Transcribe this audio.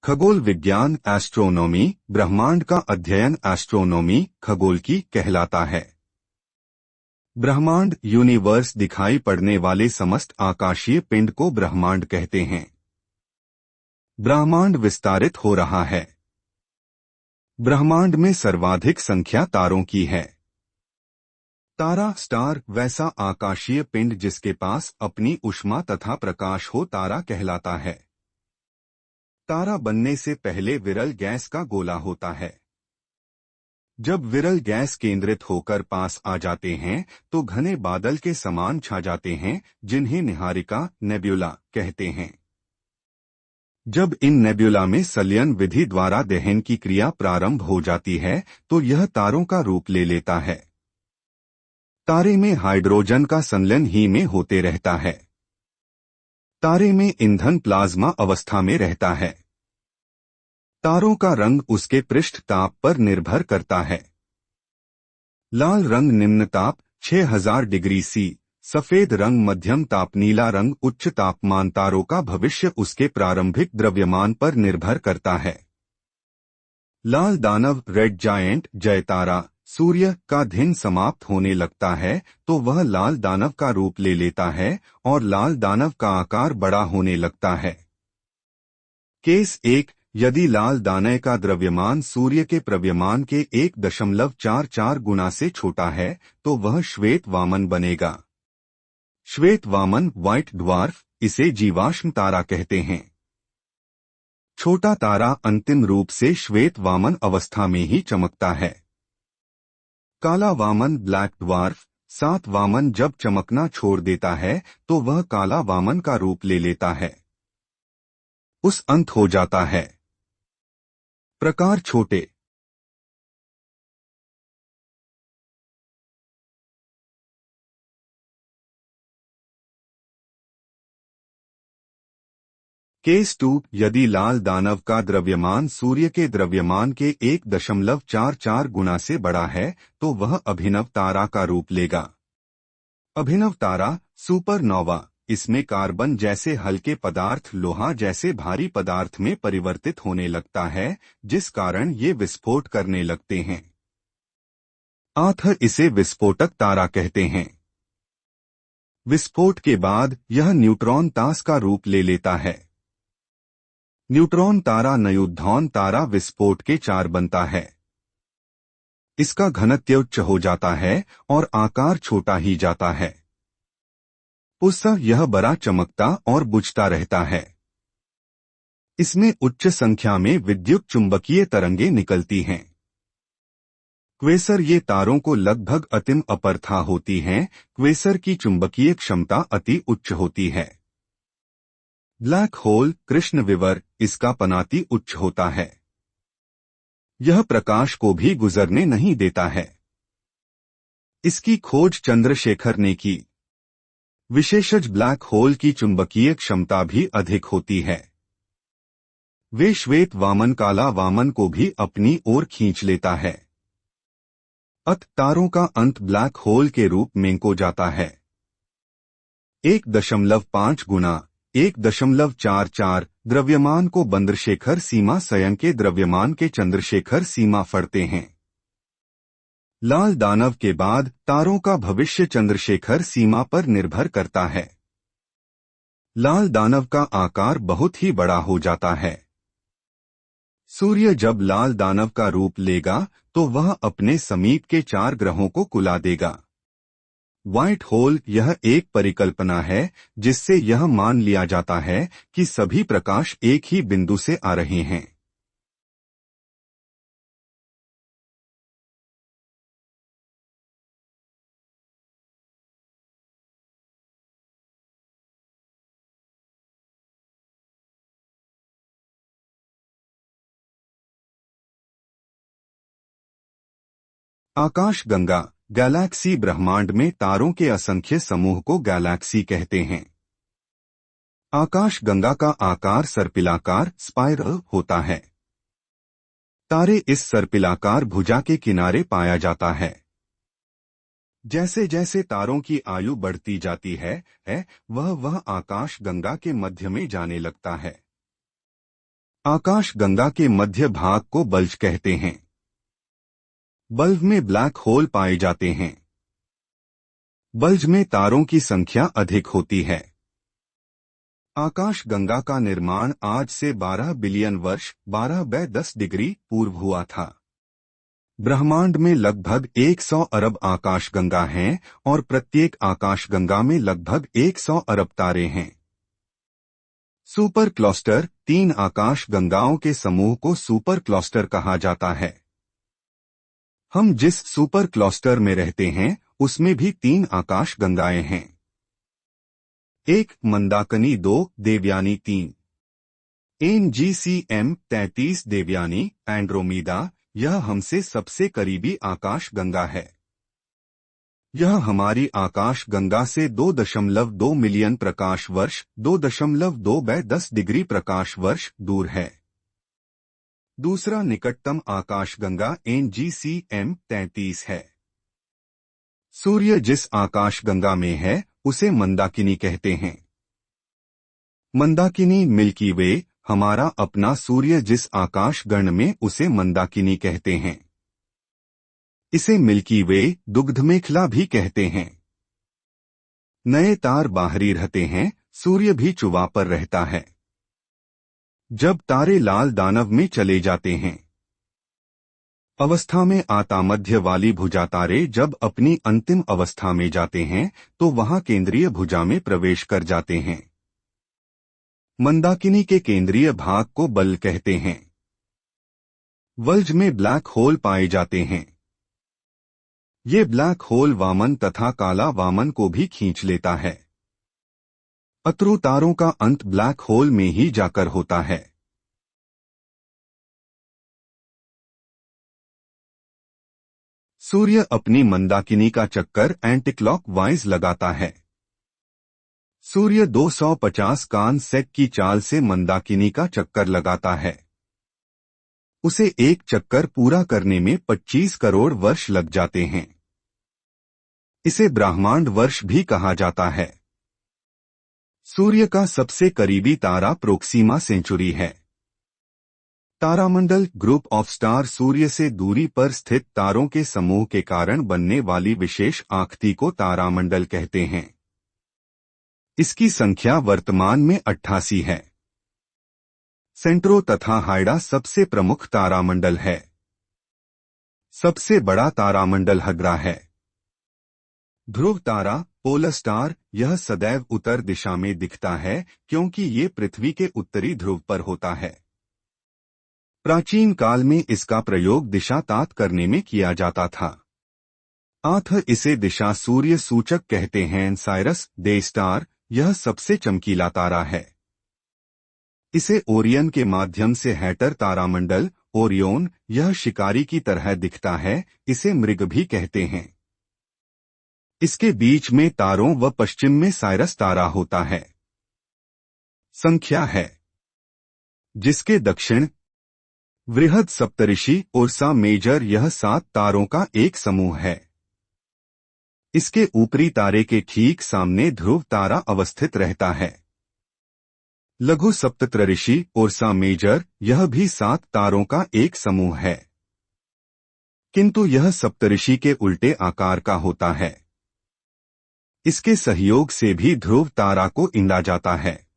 खगोल विज्ञान एस्ट्रोनॉमी ब्रह्मांड का अध्ययन एस्ट्रोनॉमी खगोल की कहलाता है। ब्रह्मांड यूनिवर्स दिखाई पड़ने वाले समस्त आकाशीय पिंड को ब्रह्मांड कहते हैं। ब्रह्मांड विस्तारित हो रहा है। ब्रह्मांड में सर्वाधिक संख्या तारों की है। तारा स्टार वैसा आकाशीय पिंड जिसके पास अपनी ऊष्मा तथा प्रकाश हो तारा कहलाता है। तारा बनने से पहले विरल गैस का गोला होता है। जब विरल गैस केंद्रित होकर पास आ जाते हैं तो घने बादल के समान छा जाते हैं, जिन्हें निहारिका नेब्यूला कहते हैं। जब इन नेब्यूला में संलयन विधि द्वारा दहन की क्रिया प्रारंभ हो जाती है तो यह तारों का रूप ले लेता है। तारे में हाइड्रोजन का संलयन ही में होते रहता है। तारे में ईंधन प्लाज्मा अवस्था में रहता है। तारों का रंग उसके पृष्ठ ताप पर निर्भर करता है। लाल रंग निम्न ताप 6000 डिग्री सी, सफेद रंग मध्यम ताप, नीला रंग उच्च तापमान। तारों का भविष्य उसके प्रारंभिक द्रव्यमान पर निर्भर करता है। लाल दानव रेड जायंट जय तारा सूर्य का दिन समाप्त होने लगता है तो वह लाल दानव का रूप ले लेता है और लाल दानव का आकार बड़ा होने लगता है। केस 1, यदि लाल दानव का द्रव्यमान सूर्य के द्रव्यमान के 1.44 गुना से छोटा है तो वह श्वेत वामन बनेगा। श्वेत वामन व्हाइट ड्वार्फ, इसे जीवाश्म तारा कहते हैं। छोटा तारा अंतिम रूप से श्वेत वामन अवस्था में ही चमकता है। काला वामन ब्लैक ड्वार्फ, सात वामन जब चमकना छोड़ देता है तो वह काला वामन का रूप ले लेता है। उस अंत हो जाता है। प्रकार छोटे। केस 2, यदि लाल दानव का द्रव्यमान सूर्य के द्रव्यमान के 1.44 गुना से बड़ा है तो वह अभिनव तारा का रूप लेगा। अभिनव तारा सुपरनोवा, इसमें कार्बन जैसे हल्के पदार्थ लोहा जैसे भारी पदार्थ में परिवर्तित होने लगता है, जिस कारण ये विस्फोट करने लगते हैं। अतः इसे विस्फोटक तारा कहते हैं। विस्फोट के बाद यह न्यूट्रॉन तास का रूप ले लेता है। न्यूट्रॉन तारा न्यूट्रॉन तारा विस्फोट के 4 बनता है। इसका घनत्व उच्च हो जाता है और आकार छोटा ही जाता है। उससे यह बड़ा चमकता और बुझता रहता है। इसमें उच्च संख्या में विद्युत चुंबकीय तरंगें निकलती हैं। क्वेसर ये तारों को लगभग अतिम अपरथा होती हैं। क्वेसर की चुंबकीय क्षमता अति उच्च होती है। ब्लैक होल कृष्ण विवर, इसका पनाती उच्च होता है। यह प्रकाश को भी गुजरने नहीं देता है। इसकी खोज चंद्रशेखर ने की। विशेषज ब्लैक होल की चुंबकीय क्षमता भी अधिक होती है। वे श्वेत वामन काला वामन को भी अपनी ओर खींच लेता है। तारों का अंत ब्लैक होल के रूप में को जाता है। 1.5 गुना 1.44 द्रव्यमान को चंद्रशेखर सीमा संयंत्र के द्रव्यमान के चंद्रशेखर सीमा फड़ते हैं। लाल दानव के बाद तारों का भविष्य चंद्रशेखर सीमा पर निर्भर करता है। लाल दानव का आकार बहुत ही बड़ा हो जाता है। सूर्य जब लाल दानव का रूप लेगा तो वह अपने समीप के 4 ग्रहों को कुला देगा। व्हाइट होल यह एक परिकल्पना है जिससे यह मान लिया जाता है कि सभी प्रकाश एक ही बिंदु से आ रहे हैं। आकाशगंगा गैलेक्सी ब्रह्मांड में तारों के असंख्य समूह को गैलेक्सी कहते हैं। आकाशगंगा का आकार सर्पिलाकार स्पाइरल होता है। तारे इस सर्पिलाकार भुजा के किनारे पाया जाता है। जैसे जैसे तारों की आयु बढ़ती जाती है वह आकाशगंगा के मध्य में जाने लगता है। आकाश गंगा के मध्य भाग को बल्ज कहते हैं। बल्ब में ब्लैक होल पाए जाते हैं। बल्ज में तारों की संख्या अधिक होती है। आकाश गंगा का निर्माण आज से 12 बिलियन वर्ष 12/10 डिग्री पूर्व हुआ था। ब्रह्मांड में लगभग 100 अरब आकाशगंगा हैं और प्रत्येक आकाशगंगा में लगभग 100 अरब तारे हैं। सुपर क्लस्टर 3 आकाशगंगाओं के समूह को सुपर क्लस्टर कहा जाता है। हम जिस सुपर क्लस्टर में रहते हैं उसमें भी 3 आकाशगंगाएं हैं। 1 मंदाकिनी, 2 देवयानी, 3 NGCM 33 देवयानी एंड्रोमीदा। यह हमसे सबसे करीबी आकाशगंगा है। यह हमारी आकाशगंगा से 2.2 मिलियन प्रकाश वर्ष 2.2/10 डिग्री प्रकाश वर्ष दूर है। दूसरा निकटतम आकाशगंगा NGCM 33 है। सूर्य जिस आकाशगंगा में है उसे मंदाकिनी कहते हैं। मंदाकिनी मिल्की वे, हमारा अपना सूर्य जिस आकाशगण में उसे मंदाकिनी कहते हैं। इसे मिल्की वे, दुग्धमेखला भी कहते हैं। नए तार बाहरी रहते हैं, सूर्य भी चुवा पर रहता है। जब तारे लाल दानव में चले जाते हैं अवस्था में आता मध्य वाली भुजा तारे जब अपनी अंतिम अवस्था में जाते हैं तो वहां केंद्रीय भुजा में प्रवेश कर जाते हैं। मंदाकिनी के केंद्रीय भाग को बल कहते हैं। वल्ज में ब्लैक होल पाए जाते हैं। ये ब्लैक होल वामन तथा काला वामन को भी खींच लेता है। अत्रु तारों का अंत ब्लैक होल में ही जाकर होता है। सूर्य अपनी मंदाकिनी का चक्कर एंटीक्लॉकवाइज लगाता है। सूर्य 250 कान सेक की चाल से मंदाकिनी का चक्कर लगाता है। उसे एक चक्कर पूरा करने में 25 करोड़ वर्ष लग जाते हैं। इसे ब्रह्मांड वर्ष भी कहा जाता है। सूर्य का सबसे करीबी तारा प्रोक्सीमा सेंचुरी है। तारामंडल ग्रुप ऑफ स्टार सूर्य से दूरी पर स्थित तारों के समूह के कारण बनने वाली विशेष आकृति को तारामंडल कहते हैं। इसकी संख्या वर्तमान में 88 है। सेंट्रो तथा हाइडा सबसे प्रमुख तारामंडल है। सबसे बड़ा तारामंडल हगरा है। ध्रुव तारा पोलर स्टार, यह सदैव उत्तर दिशा में दिखता है क्योंकि ये पृथ्वी के उत्तरी ध्रुव पर होता है। प्राचीन काल में इसका प्रयोग दिशा तात करने में किया जाता था। इसे दिशा सूर्य सूचक कहते हैं। साइरस डे स्टार, यह सबसे चमकीला तारा है। इसे ओरियन के माध्यम से हैटर तारामंडल ओरियोन, यह शिकारी की तरह दिखता है। इसे मृग भी कहते हैं। इसके बीच में तारों व पश्चिम में साइरस तारा होता है। संख्या है जिसके दक्षिण वृहद सप्तऋषि उर्सा मेजर, यह 7 तारों का एक समूह है। इसके ऊपरी तारे के ठीक सामने ध्रुव तारा अवस्थित रहता है। लघु सप्तऋषि उर्सा मेजर, यह भी 7 तारों का एक समूह है, किंतु यह सप्तऋषि के उल्टे आकार का होता है। इसके सहयोग से भी ध्रुव तारा को इंदा जाता है।